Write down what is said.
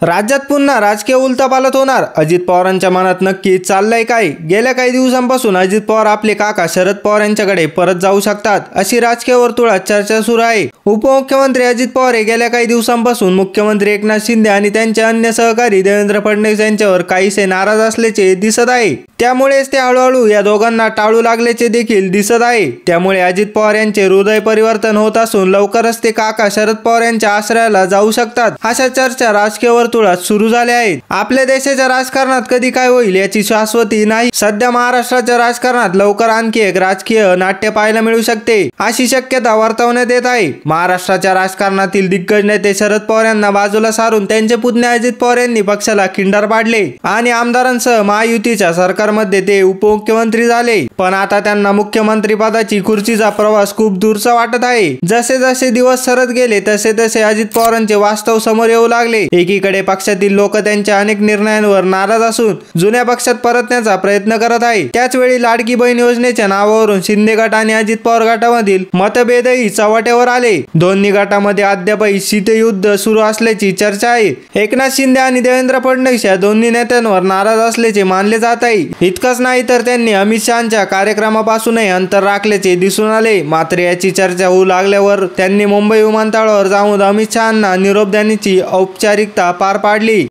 राज्यात पुन्हा राजकीय उलथापालथ होणार. अजित पवारांच्या मनात नक्की चाललंय काय? गेल्या काही दिवसांपासून अजित पवार आपले काका शरद पवार यांच्याकडे परत जाऊ शकतात अशी राजकीय वर्तुळात चर्चा सुरू आहे. उपमुख्यमंत्री अजित पवार हे गेल्या काही दिवसांपासून मुख्यमंत्री एकनाथ शिंदे आणि त्यांचे अन्य सहकारी देवेंद्र फडणवीस यांच्यावर काहीसे नाराज असल्याचे दिसत आहे. त्यामुळेच ते हळूहळू या दोघांना टाळू लागल्याचे देखील दिसत आहे. त्यामुळे अजित पवार यांचे हृदय परिवर्तन होत असून लवकरच ते काका शरद पवार यांच्या आश्रयाला जाऊ शकतात अशा चर्चा राजकीय वर्तुळात सुरू झाल्या आहेत. आपल्या देशाच्या राजकारणात कधी काय होईल याची शाश्वती नाही. सध्या महाराष्ट्राच्या राजकारणात लवकर आणखी एक राजकीय नाट्य पाहायला मिळू शकते अशी शक्यता वर्तवण्यात येत आहे. महाराष्ट्राच्या राजकारणातील दिग्गज नेते शरद पवार यांना बाजूला सारून त्यांचे पुतणे अजित पवार यांनी पक्षाला खिंडार पाडले आणि आमदारांसह महायुतीच्या सरकारमध्ये ते उपमुख्यमंत्री झाले. पण आता त्यांना मुख्यमंत्री पदाची खुर्चीचा प्रवास खूप दूरचा वाटत आहे. जसे जसे दिवस सरत गेले तसे तसे अजित पवारांचे वास्तव समोर येऊ लागले. एकीकडे पक्षातील लोक त्यांच्या अनेक निर्णयांवर नाराज असून जुन्या पक्षात परतण्याचा प्रयत्न करत आहे. त्याच वेळी लाडकी बहीण योजनेच्या नावावरून शिंदे गट आणि अजित पवार गटामधील मतभेदही चव्हाट्यावर आले. दोन्ही गटामध्ये अद्यापही शीतयुद्ध सुरू असल्याची चर्चा आहे. एकनाथ शिंदे आणि देवेंद्र फडणवीस या दोन्ही नेत्यांवर नाराज असल्याचे मानले जात आहे. इतकंच नाही तर त्यांनी अमित शहाच्या कार्यक्रमापासूनही अंतर राखल्याचे दिसून आले. मात्र याची चर्चा होऊ लागल्यावर त्यांनी मुंबई विमानतळावर जाऊन अमित शहांना निरोप देण्याची औपचारिकता पार पाडली.